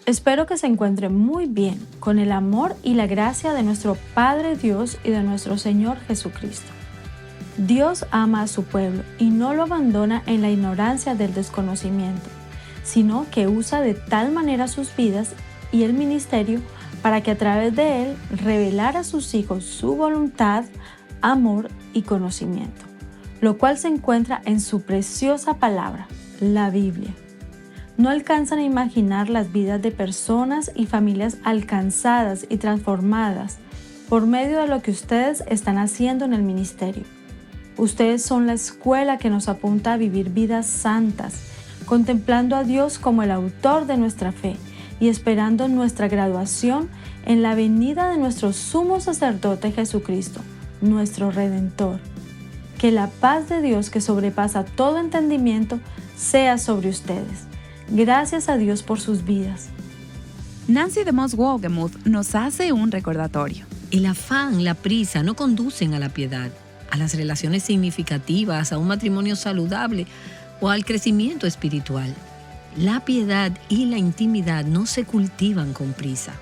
Espero que se encuentren muy bien con el amor y la gracia de nuestro Padre Dios y de nuestro Señor Jesucristo. Dios ama a su pueblo y no lo abandona en la ignorancia del desconocimiento, sino que usa de tal manera sus vidas y el ministerio para que a través de él revelar a sus hijos su voluntad, amor y conocimiento, lo cual se encuentra en su preciosa palabra, la Biblia. No alcanzan a imaginar las vidas de personas y familias alcanzadas y transformadas por medio de lo que ustedes están haciendo en el ministerio. Ustedes son la escuela que nos apunta a vivir vidas santas, contemplando a Dios como el autor de nuestra fe y esperando nuestra graduación en la venida de nuestro sumo sacerdote Jesucristo, nuestro Redentor. Que la paz de Dios que sobrepasa todo entendimiento sea sobre ustedes. Gracias a Dios por sus vidas. Nancy DeMoss Wolgemuth nos hace un recordatorio. El afán, la prisa no conducen a la piedad, a las relaciones significativas, a un matrimonio saludable o al crecimiento espiritual. La piedad y la intimidad no se cultivan con prisa,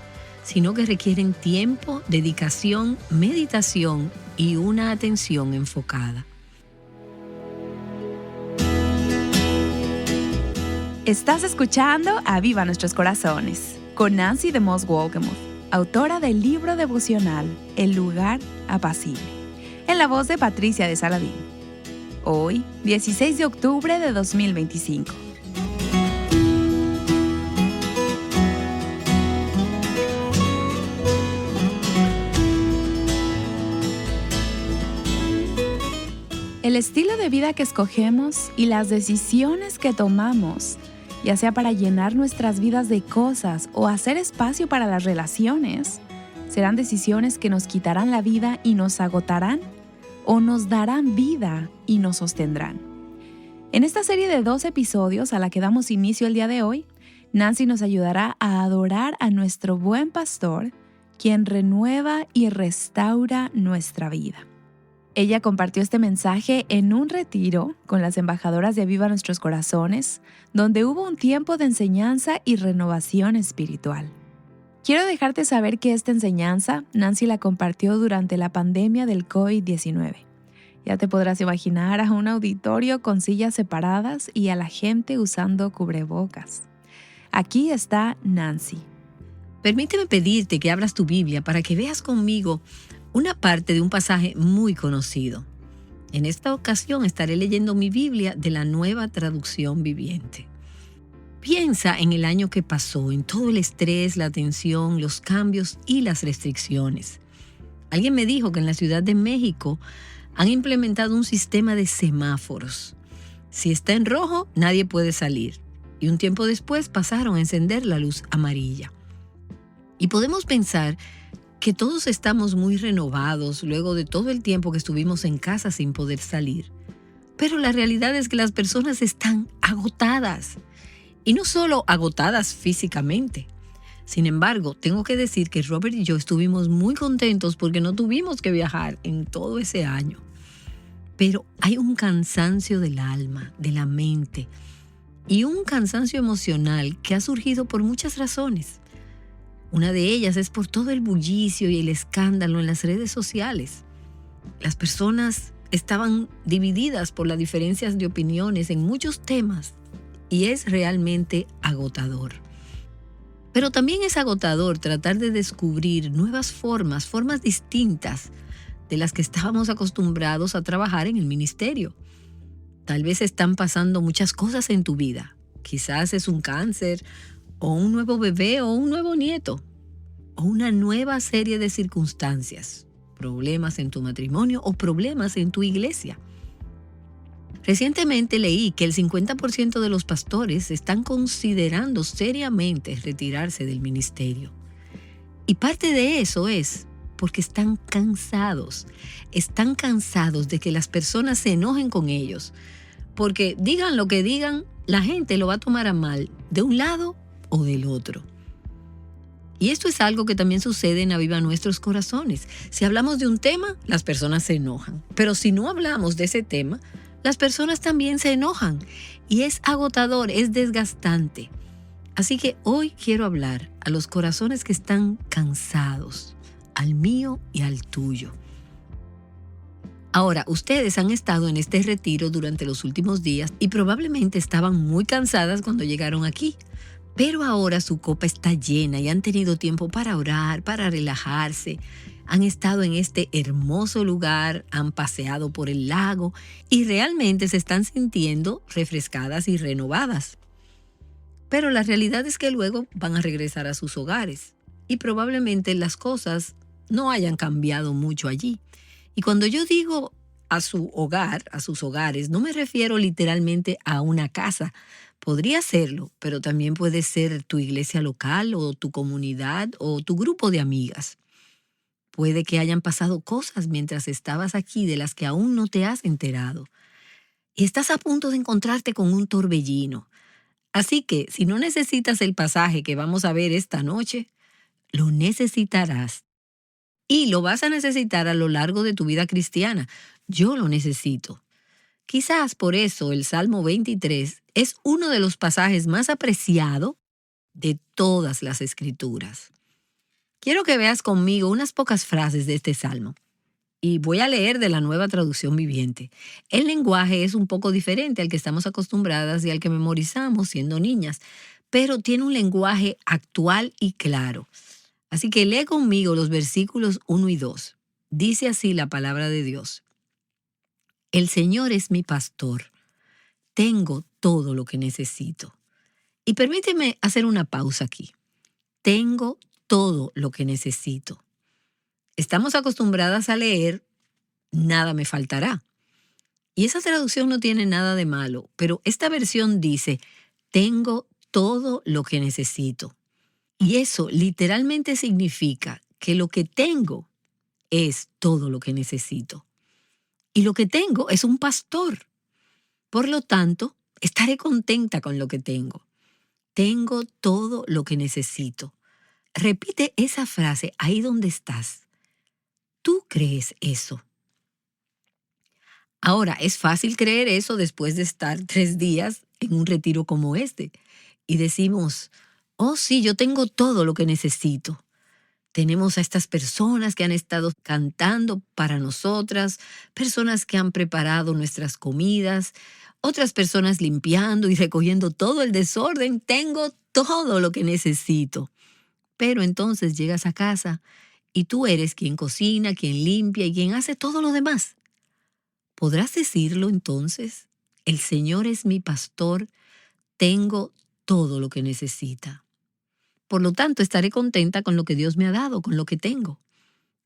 sino que requieren tiempo, dedicación, meditación y una atención enfocada. Estás escuchando Aviva Nuestros Corazones con Nancy DeMoss Wolgemuth, autora del libro devocional El lugar apacible, en la voz de Patricia de Saladín. Hoy, 16 de octubre de 2025. El estilo de vida que escogemos y las decisiones que tomamos, ya sea para llenar nuestras vidas de cosas o hacer espacio para las relaciones, serán decisiones que nos quitarán la vida y nos agotarán, o nos darán vida y nos sostendrán. En esta serie de 2 episodios a la que damos inicio el día de hoy, Nancy nos ayudará a adorar a nuestro buen pastor, quien renueva y restaura nuestra vida. Ella compartió este mensaje en un retiro con las embajadoras de Aviva Nuestros Corazones, donde hubo un tiempo de enseñanza y renovación espiritual. Quiero dejarte saber que esta enseñanza Nancy la compartió durante la pandemia del COVID-19. Ya te podrás imaginar a un auditorio con sillas separadas y a la gente usando cubrebocas. Aquí está Nancy. Permíteme pedirte que abras tu Biblia para que veas conmigo una parte de un pasaje muy conocido. En esta ocasión estaré leyendo mi Biblia de la Nueva Traducción Viviente. Piensa en el año que pasó, en todo el estrés, la tensión, los cambios y las restricciones. Alguien me dijo que en la Ciudad de México han implementado un sistema de semáforos. Si está en rojo, nadie puede salir. Y un tiempo después pasaron a encender la luz amarilla. Y podemos pensar que todos estamos muy renovados luego de todo el tiempo que estuvimos en casa sin poder salir. Pero la realidad es que las personas están agotadas. Y no solo agotadas físicamente. Sin embargo, tengo que decir que Robert y yo estuvimos muy contentos porque no tuvimos que viajar en todo ese año. Pero hay un cansancio del alma, de la mente, y un cansancio emocional que ha surgido por muchas razones. Una de ellas es por todo el bullicio y el escándalo en las redes sociales. Las personas estaban divididas por las diferencias de opiniones en muchos temas y es realmente agotador. Pero también es agotador tratar de descubrir nuevas formas distintas de las que estábamos acostumbrados a trabajar en el ministerio. Tal vez están pasando muchas cosas en tu vida. Quizás es un cáncer, o un nuevo bebé, o un nuevo nieto, o una nueva serie de circunstancias, problemas en tu matrimonio o problemas en tu iglesia. Recientemente leí que el 50% de los pastores están considerando seriamente retirarse del ministerio. Y parte de eso es porque están cansados de que las personas se enojen con ellos, porque digan lo que digan, la gente lo va a tomar a mal, de un lado o del otro. Y esto es algo que también sucede en Aviva Nuestros Corazones. Si hablamos de un tema, las personas se enojan. Pero si no hablamos de ese tema, las personas también se enojan. Y es agotador, es desgastante. Así que hoy quiero hablar a los corazones que están cansados, al mío y al tuyo. Ahora, ustedes han estado en este retiro durante los últimos días y probablemente estaban muy cansadas cuando llegaron aquí. Pero ahora su copa está llena y han tenido tiempo para orar, para relajarse. Han estado en este hermoso lugar, han paseado por el lago y realmente se están sintiendo refrescadas y renovadas. Pero la realidad es que luego van a regresar a sus hogares y probablemente las cosas no hayan cambiado mucho allí. Y cuando yo digo a su hogar, a sus hogares, no me refiero literalmente a una casa. Podría serlo, pero también puede ser tu iglesia local o tu comunidad o tu grupo de amigas. Puede que hayan pasado cosas mientras estabas aquí de las que aún no te has enterado. Y estás a punto de encontrarte con un torbellino. Así que, si no necesitas el pasaje que vamos a ver esta noche, lo necesitarás. Y lo vas a necesitar a lo largo de tu vida cristiana. Yo lo necesito. Quizás por eso el Salmo 23 es uno de los pasajes más apreciados de todas las Escrituras. Quiero que veas conmigo unas pocas frases de este Salmo. Y voy a leer de la Nueva Traducción Viviente. El lenguaje es un poco diferente al que estamos acostumbradas y al que memorizamos siendo niñas, pero tiene un lenguaje actual y claro. Así que lee conmigo los versículos 1 y 2. Dice así la palabra de Dios. El Señor es mi pastor. Tengo todo lo que necesito. Y permíteme hacer una pausa aquí. Tengo todo lo que necesito. Estamos acostumbradas a leer, nada me faltará. Y esa traducción no tiene nada de malo, pero esta versión dice, tengo todo lo que necesito. Y eso literalmente significa que lo que tengo es todo lo que necesito. Y lo que tengo es un pastor. Por lo tanto, estaré contenta con lo que tengo. Tengo todo lo que necesito. Repite esa frase ahí donde estás. ¿Tú crees eso? Ahora, es fácil creer eso después de estar 3 días en un retiro como este. Y decimos, oh sí, yo tengo todo lo que necesito. Tenemos a estas personas que han estado cantando para nosotras, personas que han preparado nuestras comidas, otras personas limpiando y recogiendo todo el desorden. Tengo todo lo que necesito. Pero entonces llegas a casa y tú eres quien cocina, quien limpia y quien hace todo lo demás. ¿Podrás decirlo entonces? El Señor es mi pastor, tengo todo lo que necesita. Por lo tanto, estaré contenta con lo que Dios me ha dado, con lo que tengo.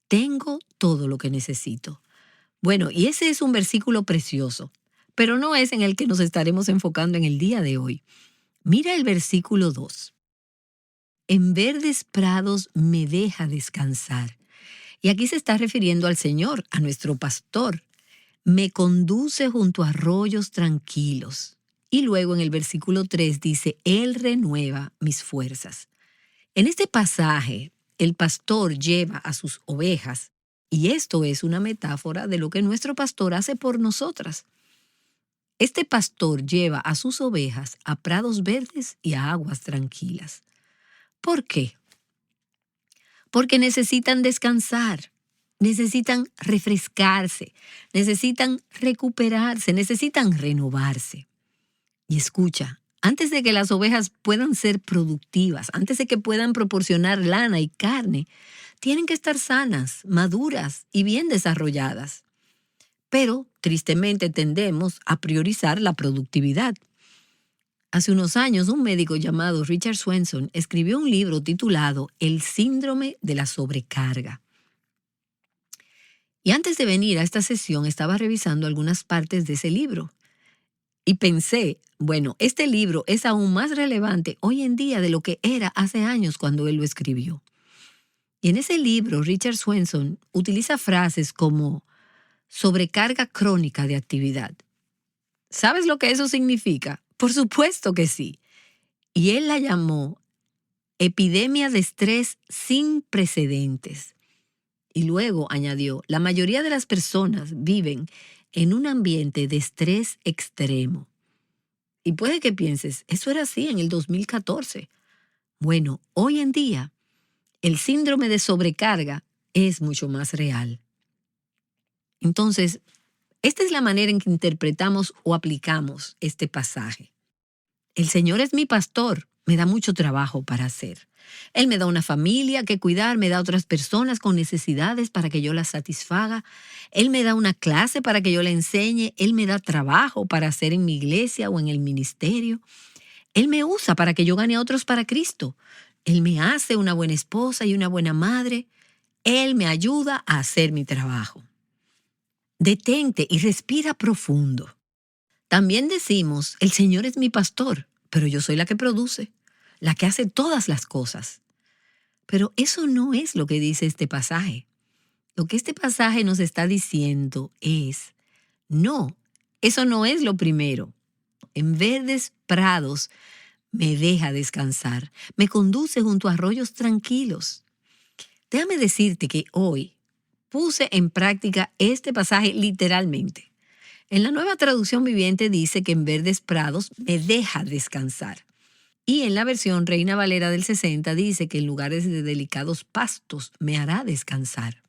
Tengo todo lo que necesito. Bueno, y ese es un versículo precioso, pero no es en el que nos estaremos enfocando en el día de hoy. Mira el versículo 2. En verdes prados me deja descansar. Y aquí se está refiriendo al Señor, a nuestro pastor. Me conduce junto a arroyos tranquilos. Y luego en el versículo 3 dice, Él renueva mis fuerzas. En este pasaje, el pastor lleva a sus ovejas, y esto es una metáfora de lo que nuestro pastor hace por nosotras. Este pastor lleva a sus ovejas a prados verdes y a aguas tranquilas. ¿Por qué? Porque necesitan descansar, necesitan refrescarse, necesitan recuperarse, necesitan renovarse. Y escucha, antes de que las ovejas puedan ser productivas, antes de que puedan proporcionar lana y carne, tienen que estar sanas, maduras y bien desarrolladas. Pero, tristemente, tendemos a priorizar la productividad. Hace unos años, un médico llamado Richard Swenson escribió un libro titulado El síndrome de la sobrecarga. Y antes de venir a esta sesión, estaba revisando algunas partes de ese libro. Y pensé, bueno, este libro es aún más relevante hoy en día de lo que era hace años cuando él lo escribió. Y en ese libro, Richard Swenson utiliza frases como sobrecarga crónica de actividad. ¿Sabes lo que eso significa? Por supuesto que sí. Y él la llamó epidemia de estrés sin precedentes. Y luego añadió, la mayoría de las personas viven en un ambiente de estrés extremo. Y puede que pienses, eso era así en el 2014. Bueno, hoy en día, el síndrome de sobrecarga es mucho más real. Entonces, esta es la manera en que interpretamos o aplicamos este pasaje. El Señor es mi pastor, me da mucho trabajo para hacer. Él me da una familia que cuidar, me da otras personas con necesidades para que yo las satisfaga. Él me da una clase para que yo la enseñe. Él me da trabajo para hacer en mi iglesia o en el ministerio. Él me usa para que yo gane a otros para Cristo. Él me hace una buena esposa y una buena madre. Él me ayuda a hacer mi trabajo. Detente y respira profundo. También decimos, el Señor es mi pastor, pero yo soy la que produce, la que hace todas las cosas. Pero eso no es lo que dice este pasaje. Lo que este pasaje nos está diciendo es, no, eso no es lo primero. En verdes prados me deja descansar, me conduce junto a arroyos tranquilos. Déjame decirte que hoy puse en práctica este pasaje literalmente. En la Nueva Traducción Viviente dice que en verdes prados me deja descansar. Y en la versión Reina Valera del 60 dice que en lugares de delicados pastos me hará descansar.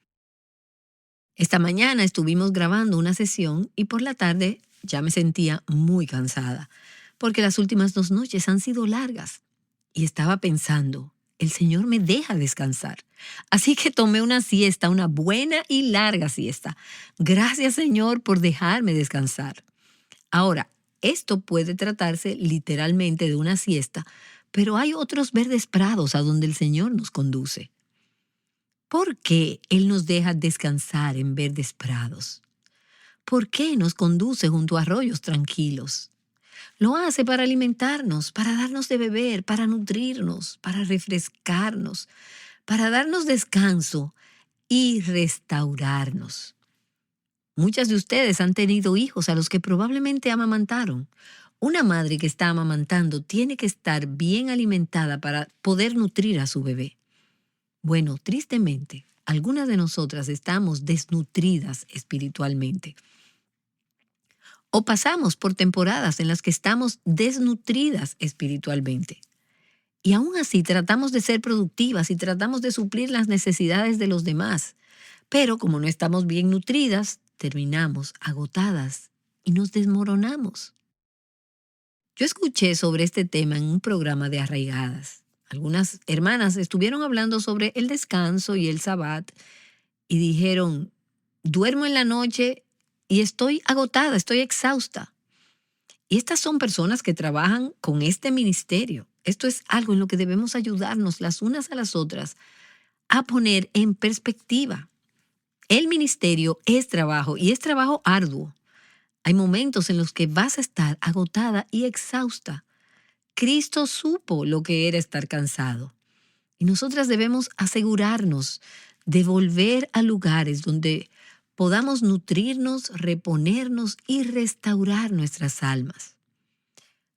Esta mañana estuvimos grabando una sesión y por la tarde ya me sentía muy cansada, porque las últimas 2 noches han sido largas. Y estaba pensando, el Señor me deja descansar. Así que tomé una siesta, una buena y larga siesta. Gracias, Señor, por dejarme descansar. Ahora, esto puede tratarse literalmente de una siesta, pero hay otros verdes prados a donde el Señor nos conduce. ¿Por qué Él nos deja descansar en verdes prados? ¿Por qué nos conduce junto a arroyos tranquilos? Lo hace para alimentarnos, para darnos de beber, para nutrirnos, para refrescarnos, para darnos descanso y restaurarnos. Muchas de ustedes han tenido hijos a los que probablemente amamantaron. Una madre que está amamantando tiene que estar bien alimentada para poder nutrir a su bebé. Bueno, tristemente, algunas de nosotras estamos desnutridas espiritualmente. O pasamos por temporadas en las que estamos desnutridas espiritualmente. Y aún así tratamos de ser productivas y tratamos de suplir las necesidades de los demás. Pero como no estamos bien nutridas, terminamos agotadas y nos desmoronamos. Yo escuché sobre este tema en un programa de Arraigadas. Algunas hermanas estuvieron hablando sobre el descanso y el sabbat y dijeron, duermo en la noche y estoy agotada, estoy exhausta. Y estas son personas que trabajan con este ministerio. Esto es algo en lo que debemos ayudarnos las unas a las otras a poner en perspectiva. El ministerio es trabajo y es trabajo arduo. Hay momentos en los que vas a estar agotada y exhausta. Cristo supo lo que era estar cansado. Y nosotras debemos asegurarnos de volver a lugares donde podamos nutrirnos, reponernos y restaurar nuestras almas.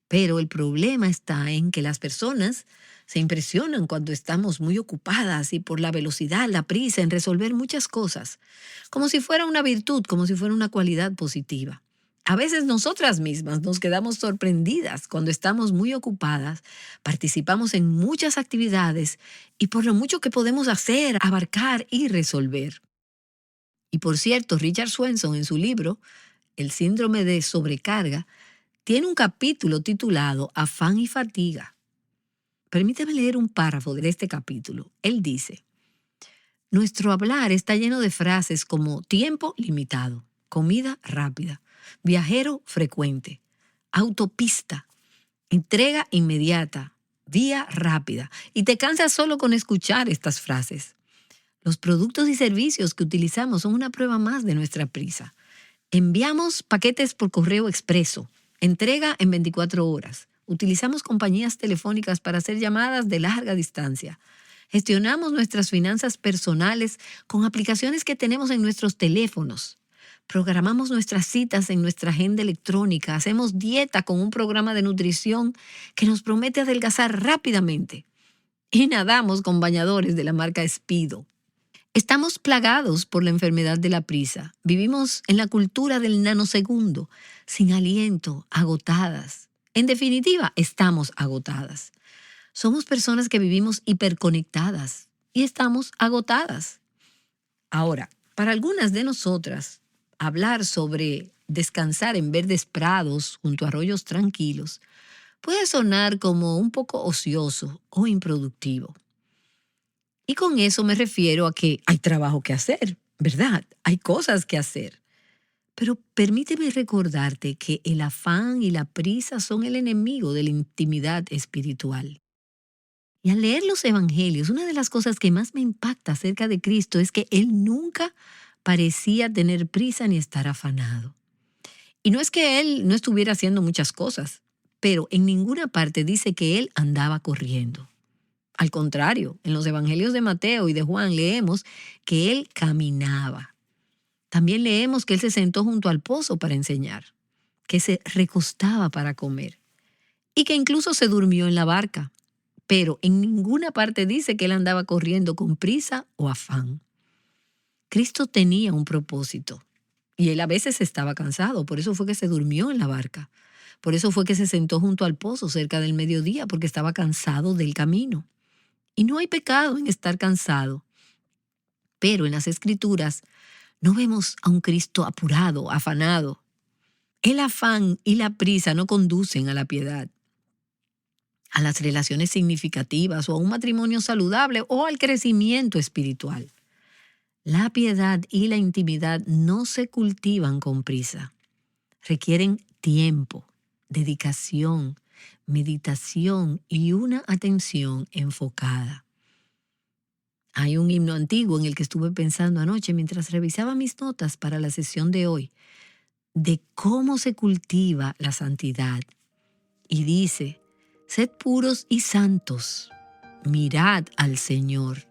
Pero el problema está en que las personas se impresionan cuando estamos muy ocupadas y por la velocidad, la prisa en resolver muchas cosas, como si fuera una virtud, como si fuera una cualidad positiva. A veces nosotras mismas nos quedamos sorprendidas cuando estamos muy ocupadas, participamos en muchas actividades y por lo mucho que podemos hacer, abarcar y resolver. Y por cierto, Richard Swenson en su libro, El síndrome de sobrecarga, tiene un capítulo titulado Afán y fatiga. Permíteme leer un párrafo de este capítulo. Él dice, nuestro hablar está lleno de frases como tiempo limitado, comida rápida, viajero frecuente, autopista, entrega inmediata, vía rápida. Y te cansas solo con escuchar estas frases. Los productos y servicios que utilizamos son una prueba más de nuestra prisa. Enviamos paquetes por correo expreso, entrega en 24 horas. Utilizamos compañías telefónicas para hacer llamadas de larga distancia. Gestionamos nuestras finanzas personales con aplicaciones que tenemos en nuestros teléfonos. Programamos nuestras citas en nuestra agenda electrónica. Hacemos dieta con un programa de nutrición que nos promete adelgazar rápidamente. Y nadamos con bañadores de la marca Speedo. Estamos plagados por la enfermedad de la prisa. Vivimos en la cultura del nanosegundo, sin aliento, agotadas. En definitiva, estamos agotadas. Somos personas que vivimos hiperconectadas y estamos agotadas. Ahora, para algunas de nosotras, hablar sobre descansar en verdes prados junto a arroyos tranquilos puede sonar como un poco ocioso o improductivo. Y con eso me refiero a que hay trabajo que hacer, ¿verdad? Hay cosas que hacer. Pero permíteme recordarte que el afán y la prisa son el enemigo de la intimidad espiritual. Y al leer los evangelios, una de las cosas que más me impacta acerca de Cristo es que Él nunca parecía tener prisa ni estar afanado. Y no es que Él no estuviera haciendo muchas cosas, pero en ninguna parte dice que Él andaba corriendo. Al contrario, en los evangelios de Mateo y de Juan leemos que Él caminaba. También leemos que Él se sentó junto al pozo para enseñar, que se recostaba para comer y que incluso se durmió en la barca. Pero en ninguna parte dice que Él andaba corriendo con prisa o afán. Cristo tenía un propósito y Él a veces estaba cansado, por eso fue que se durmió en la barca. Por eso fue que se sentó junto al pozo cerca del mediodía, porque estaba cansado del camino. Y no hay pecado en estar cansado. Pero en las Escrituras no vemos a un Cristo apurado, afanado. El afán y la prisa no conducen a la piedad, a las relaciones significativas o a un matrimonio saludable o al crecimiento espiritual. La piedad y la intimidad no se cultivan con prisa. Requieren tiempo, dedicación, meditación y una atención enfocada. Hay un himno antiguo en el que estuve pensando anoche mientras revisaba mis notas para la sesión de hoy, de cómo se cultiva la santidad. Y dice: sed puros y santos, mirad al Señor,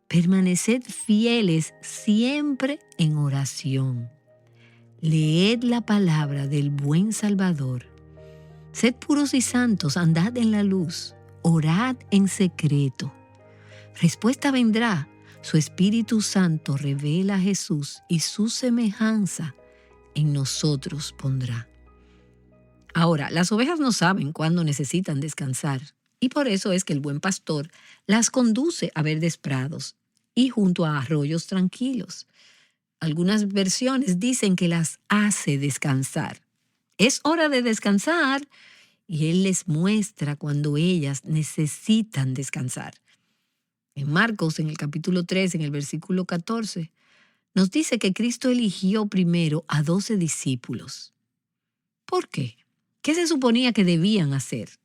permaneced fieles siempre en oración. Leed la palabra del buen Salvador. Sed puros y santos, andad en la luz, orad en secreto. Respuesta vendrá, su Espíritu Santo revela a Jesús y su semejanza en nosotros pondrá. Ahora, las ovejas no saben cuándo necesitan descansar y por eso es que el buen pastor las conduce a verdes prados y junto a arroyos tranquilos. Algunas versiones dicen que las hace descansar. Es hora de descansar y Él les muestra cuando ellas necesitan descansar. En Marcos, en el capítulo 3, en el versículo 14, nos dice que Cristo eligió primero a 12 discípulos. ¿Por qué? ¿Qué se suponía que debían hacer?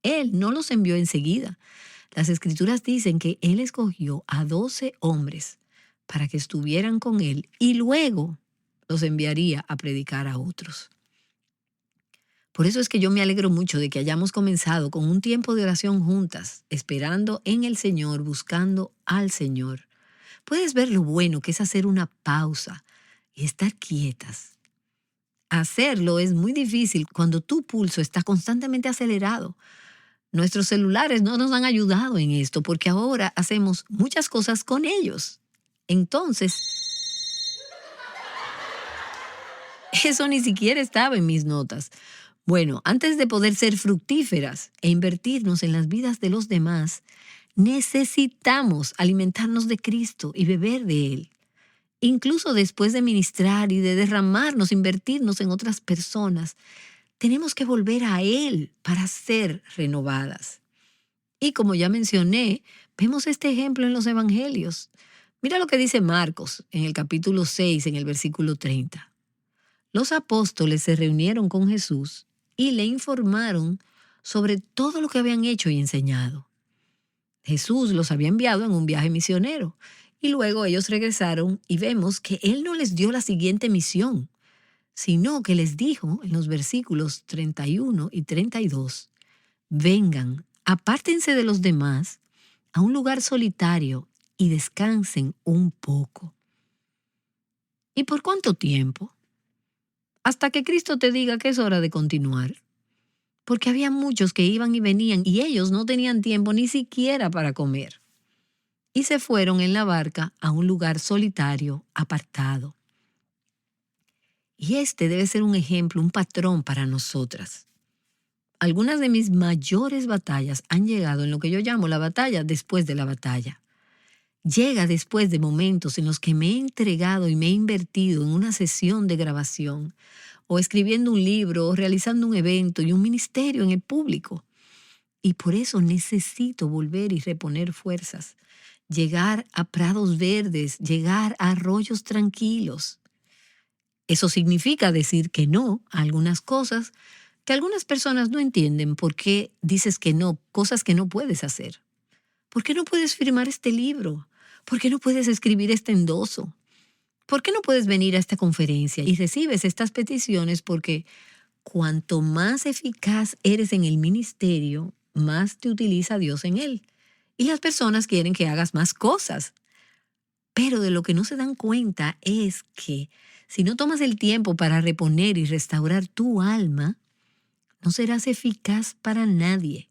Él no los envió enseguida. Las Escrituras dicen que Él escogió a 12 hombres para que estuvieran con Él y luego los enviaría a predicar a otros. Por eso es que yo me alegro mucho de que hayamos comenzado con un tiempo de oración juntas, esperando en el Señor, buscando al Señor. Puedes ver lo bueno que es hacer una pausa y estar quietas. Hacerlo es muy difícil cuando tu pulso está constantemente acelerado. Nuestros celulares no nos han ayudado en esto porque ahora hacemos muchas cosas con ellos. Entonces, eso ni siquiera estaba en mis notas. Bueno, antes de poder ser fructíferas e invertirnos en las vidas de los demás, necesitamos alimentarnos de Cristo y beber de Él. Incluso después de ministrar y de derramarnos, invertirnos en otras personas, tenemos que volver a Él para ser renovadas. Y como ya mencioné, vemos este ejemplo en los evangelios. Mira lo que dice Marcos en el capítulo 6, en el versículo 30. Los apóstoles se reunieron con Jesús y le informaron sobre todo lo que habían hecho y enseñado. Jesús los había enviado en un viaje misionero y luego ellos regresaron y vemos que Él no les dio la siguiente misión, sino que les dijo en los versículos 31 y 32, vengan, apártense de los demás a un lugar solitario y descansen un poco. ¿Y por cuánto tiempo? Hasta que Cristo te diga que es hora de continuar. Porque había muchos que iban y venían y ellos no tenían tiempo ni siquiera para comer. Y se fueron en la barca a un lugar solitario, apartado. Y este debe ser un ejemplo, un patrón para nosotras. algunas de mis mayores batallas han llegado en lo que yo llamo la batalla después de la batalla. Llega después de momentos en los que me he entregado y me he invertido en una sesión de grabación, o escribiendo un libro, o realizando un evento y un ministerio en el público. Y por eso necesito volver y reponer fuerzas, llegar a prados verdes, llegar a arroyos tranquilos. Eso significa decir que no a algunas cosas que algunas personas no entienden por qué dices que no, cosas que no puedes hacer. ¿Por qué no puedes firmar este libro? ¿Por qué no puedes escribir este endoso? ¿Por qué no puedes venir a esta conferencia? Y recibes estas peticiones porque cuanto más eficaz eres en el ministerio, más te utiliza Dios en él. Y las personas quieren que hagas más cosas. Pero de lo que no se dan cuenta es que si no tomas el tiempo para reponer y restaurar tu alma, no serás eficaz para nadie.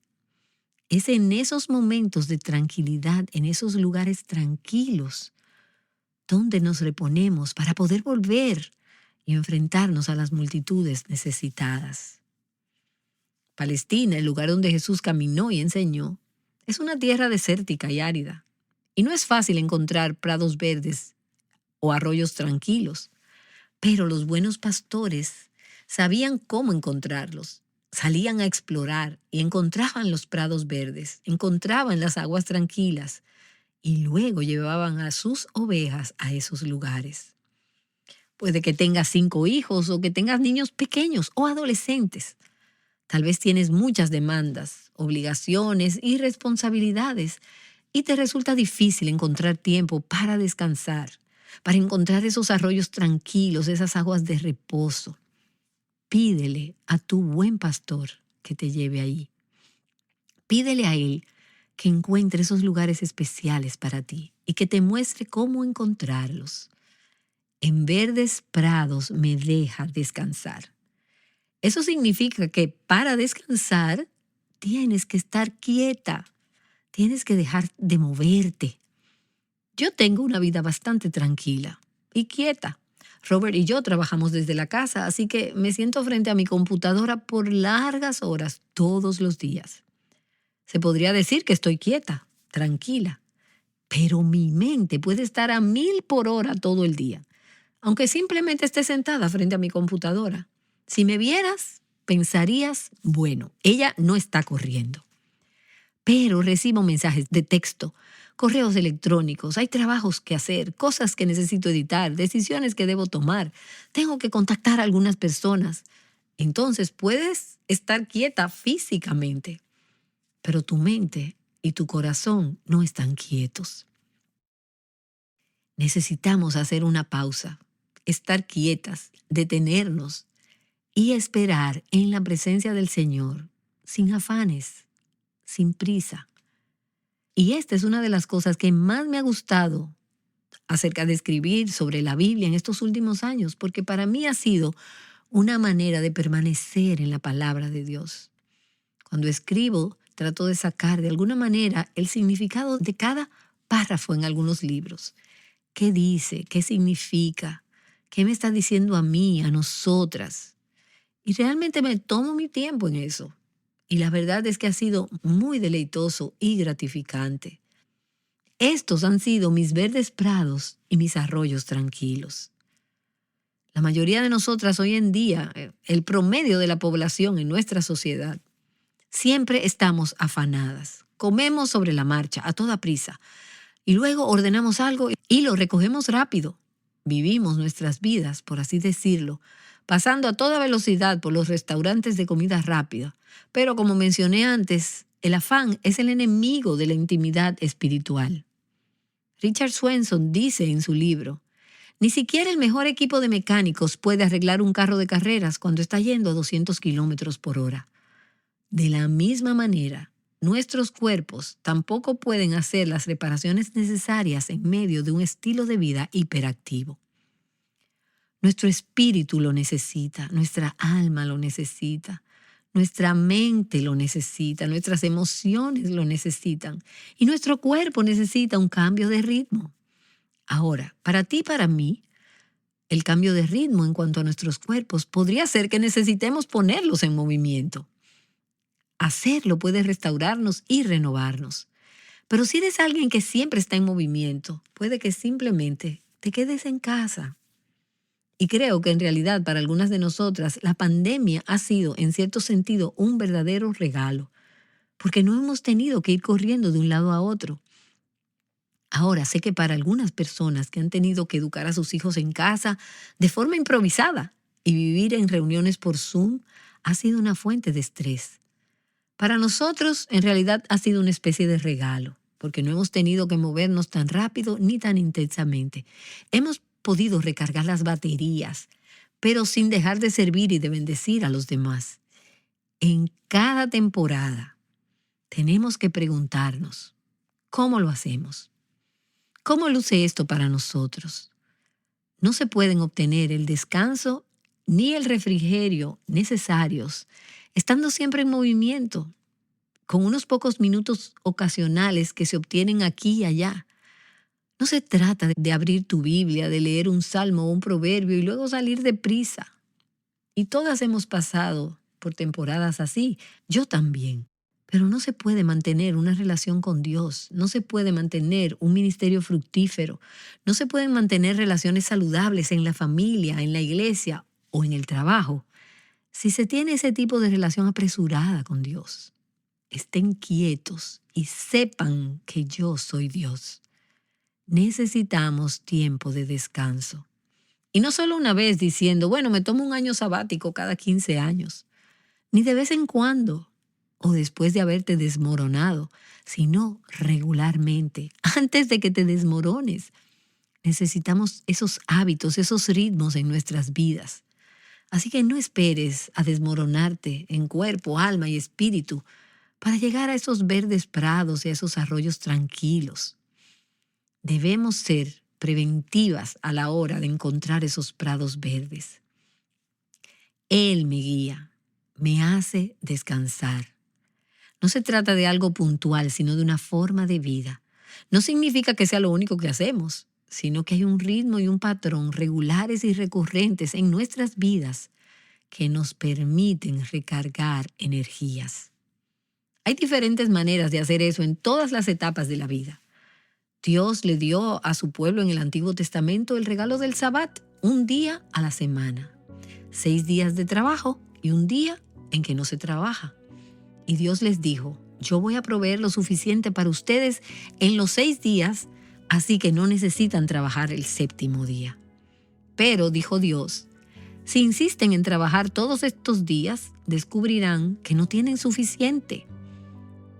Es en esos momentos de tranquilidad, en esos lugares tranquilos, donde nos reponemos para poder volver y enfrentarnos a las multitudes necesitadas. Palestina, el lugar donde Jesús caminó y enseñó, es una tierra desértica y árida. Y no es fácil encontrar prados verdes o arroyos tranquilos. Pero los buenos pastores sabían cómo encontrarlos. Salían a explorar y encontraban los prados verdes, encontraban las aguas tranquilas y luego llevaban a sus ovejas a esos lugares. Puede que tengas 5 hijos o que tengas niños pequeños o adolescentes. Tal vez tienes muchas demandas, obligaciones y responsabilidades y te resulta difícil encontrar tiempo para descansar, para encontrar esos arroyos tranquilos, esas aguas de reposo. Pídele a tu buen pastor que te lleve ahí. Pídele a él que encuentre esos lugares especiales para ti y que te muestre cómo encontrarlos. En verdes prados me deja descansar. Eso significa que para descansar tienes que estar quieta, tienes que dejar de moverte. Yo tengo una vida bastante tranquila y quieta. Robert y yo trabajamos desde la casa, así que me siento frente a mi computadora por largas horas todos los días. Se podría decir que estoy quieta, tranquila, pero mi mente puede estar a 1000 por hora todo el día, aunque simplemente esté sentada frente a mi computadora. Si me vieras, pensarías, bueno, ella no está corriendo. Pero recibo mensajes de texto, correos electrónicos, hay trabajos que hacer, cosas que necesito editar, decisiones que debo tomar, tengo que contactar a algunas personas. Entonces puedes estar quieta físicamente, pero tu mente y tu corazón no están quietos. Necesitamos hacer una pausa, estar quietas, detenernos y esperar en la presencia del Señor, sin afanes, sin prisa. Y esta es una de las cosas que más me ha gustado acerca de escribir sobre la Biblia en estos últimos años, porque para mí ha sido una manera de permanecer en la palabra de Dios. Cuando escribo, trato de sacar de alguna manera el significado de cada párrafo en algunos libros. ¿Qué dice? ¿Qué significa? ¿Qué me está diciendo a mí, a nosotras? Y realmente me tomo mi tiempo en eso. Y la verdad es que ha sido muy deleitoso y gratificante. Estos han sido mis verdes prados y mis arroyos tranquilos. La mayoría de nosotras hoy en día, el promedio de la población en nuestra sociedad, siempre estamos afanadas. Comemos sobre la marcha, a toda prisa. Y luego ordenamos algo y lo recogemos rápido. Vivimos nuestras vidas, por así decirlo, pasando a toda velocidad por los restaurantes de comida rápida. Pero como mencioné antes, el afán es el enemigo de la intimidad espiritual. Richard Swenson dice en su libro, ni siquiera el mejor equipo de mecánicos puede arreglar un carro de carreras cuando está yendo a 200 kilómetros por hora. De la misma manera, nuestros cuerpos tampoco pueden hacer las reparaciones necesarias en medio de un estilo de vida hiperactivo. Nuestro espíritu lo necesita, nuestra alma lo necesita, nuestra mente lo necesita, nuestras emociones lo necesitan y nuestro cuerpo necesita un cambio de ritmo. Ahora, para ti y para mí, el cambio de ritmo en cuanto a nuestros cuerpos podría ser que necesitemos ponerlos en movimiento. hacerlo puede restaurarnos y renovarnos. Pero si eres alguien que siempre está en movimiento, puede que simplemente te quedes en casa. Y creo que en realidad para algunas de nosotras la pandemia ha sido en cierto sentido un verdadero regalo, porque no hemos tenido que ir corriendo de un lado a otro. Ahora sé que para algunas personas que han tenido que educar a sus hijos en casa de forma improvisada y vivir en reuniones por Zoom ha sido una fuente de estrés. Para nosotros en realidad ha sido una especie de regalo, porque no hemos tenido que movernos tan rápido ni tan intensamente. Hemos podido recargar las baterías, pero sin dejar de servir y de bendecir a los demás. En cada temporada tenemos que preguntarnos, ¿cómo lo hacemos? ¿Cómo luce esto para nosotros? No se pueden obtener el descanso ni el refrigerio necesarios estando siempre en movimiento, con unos pocos minutos ocasionales que se obtienen aquí y allá. No se trata de abrir tu Biblia, de leer un salmo o un proverbio y luego salir deprisa. Y todas hemos pasado por temporadas así, yo también. Pero no se puede mantener una relación con Dios, no se puede mantener un ministerio fructífero, no se pueden mantener relaciones saludables en la familia, en la iglesia o en el trabajo si se tiene ese tipo de relación apresurada con Dios. Estén quietos y sepan que yo soy Dios. Necesitamos tiempo de descanso. Y no solo una vez diciendo, bueno, me tomo un año sabático cada 15 años, ni de vez en cuando, o después de haberte desmoronado, sino regularmente, antes de que te desmorones. Necesitamos esos hábitos, esos ritmos en nuestras vidas. Así que no esperes a desmoronarte en cuerpo, alma y espíritu para llegar a esos verdes prados y a esos arroyos tranquilos. Debemos ser preventivas a la hora de encontrar esos prados verdes. Él me guía, me hace descansar. No se trata de algo puntual, sino de una forma de vida. No significa que sea lo único que hacemos, sino que hay un ritmo y un patrón regulares y recurrentes en nuestras vidas que nos permiten recargar energías. Hay diferentes maneras de hacer eso en todas las etapas de la vida. Dios le dio a su pueblo en el Antiguo Testamento el regalo del Sabbat, un día a la semana, 6 días de trabajo y un día en que no se trabaja. Y Dios les dijo, yo voy a proveer lo suficiente para ustedes en los 6 días, así que no necesitan trabajar el 7º día. Pero, dijo Dios, si insisten en trabajar todos estos días, descubrirán que no tienen suficiente.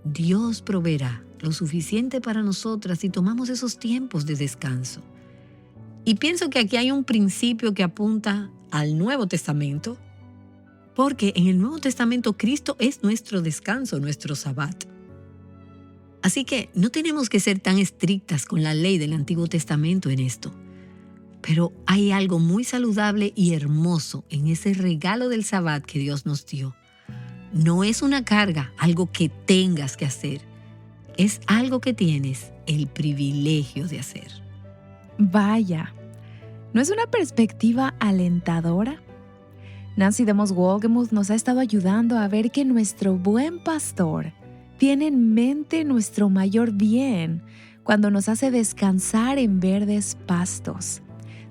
Dios proveerá lo suficiente para nosotras si tomamos esos tiempos de descanso. Y pienso que aquí hay un principio que apunta al Nuevo Testamento, porque en el Nuevo Testamento Cristo es nuestro descanso, nuestro Sabbat. Así que no tenemos que ser tan estrictas con la ley del Antiguo Testamento en esto. Pero hay algo muy saludable y hermoso en ese regalo del Sabbat que Dios nos dio. No es una carga, algo que tengas que hacer. Es algo que tienes el privilegio de hacer. Vaya, ¿no es una perspectiva alentadora? Nancy DeMoss Wolgemuth nos ha estado ayudando a ver que nuestro buen pastor tiene en mente nuestro mayor bien cuando nos hace descansar en verdes pastos.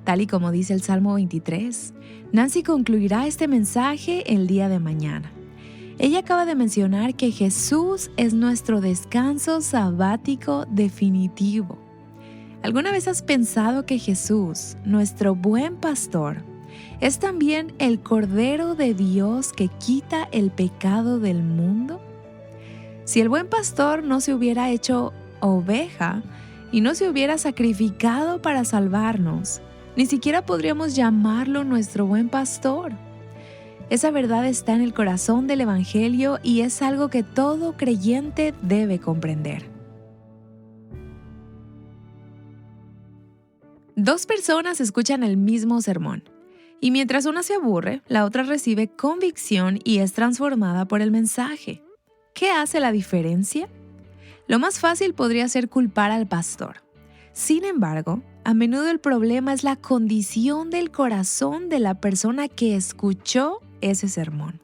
Tal y como dice el Salmo 23, Nancy concluirá este mensaje el día de mañana. Ella acaba de mencionar que Jesús es nuestro descanso sabático definitivo. ¿Alguna vez has pensado que Jesús, nuestro buen pastor, es también el Cordero de Dios que quita el pecado del mundo? Si el buen pastor no se hubiera hecho oveja y no se hubiera sacrificado para salvarnos, ni siquiera podríamos llamarlo nuestro buen pastor. Esa verdad está en el corazón del Evangelio y es algo que todo creyente debe comprender. 2 personas escuchan el mismo sermón, y mientras una se aburre, la otra recibe convicción y es transformada por el mensaje. ¿Qué hace la diferencia? Lo más fácil podría ser culpar al pastor. Sin embargo, a menudo el problema es la condición del corazón de la persona que escuchó ese sermón.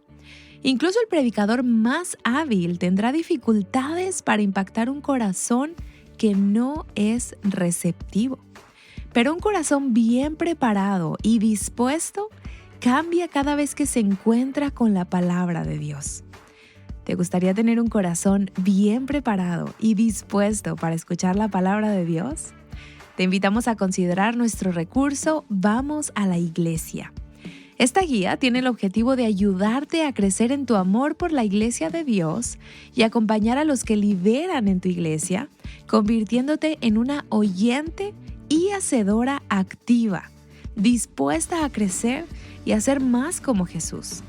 Incluso el predicador más hábil tendrá dificultades para impactar un corazón que no es receptivo. Pero un corazón bien preparado y dispuesto cambia cada vez que se encuentra con la palabra de Dios. ¿Te gustaría tener un corazón bien preparado y dispuesto para escuchar la palabra de Dios? Te invitamos a considerar nuestro recurso Vamos a la Iglesia. Esta guía tiene el objetivo de ayudarte a crecer en tu amor por la Iglesia de Dios y acompañar a los que lideran en tu iglesia, convirtiéndote en una oyente y hacedora activa, dispuesta a crecer y a ser más como Jesús.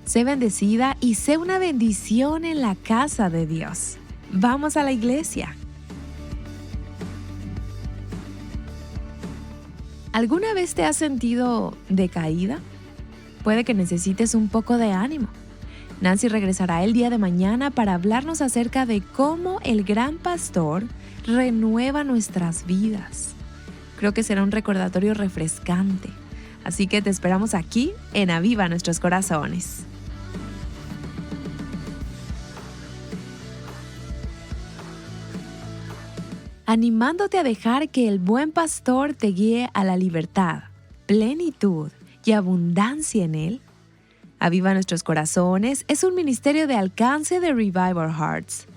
Sé bendecida y sé una bendición en la casa de Dios. Vamos a la iglesia. ¿Alguna vez te has sentido decaída? Puede que necesites un poco de ánimo. Nancy regresará el día de mañana para hablarnos acerca de cómo el gran pastor renueva nuestras vidas. Creo que será un recordatorio refrescante. Así que te esperamos aquí en Aviva Nuestros Corazones. Animándote a dejar que el buen pastor te guíe a la libertad, plenitud y abundancia en él. Aviva Nuestros Corazones es un ministerio de alcance de Revive Our Hearts.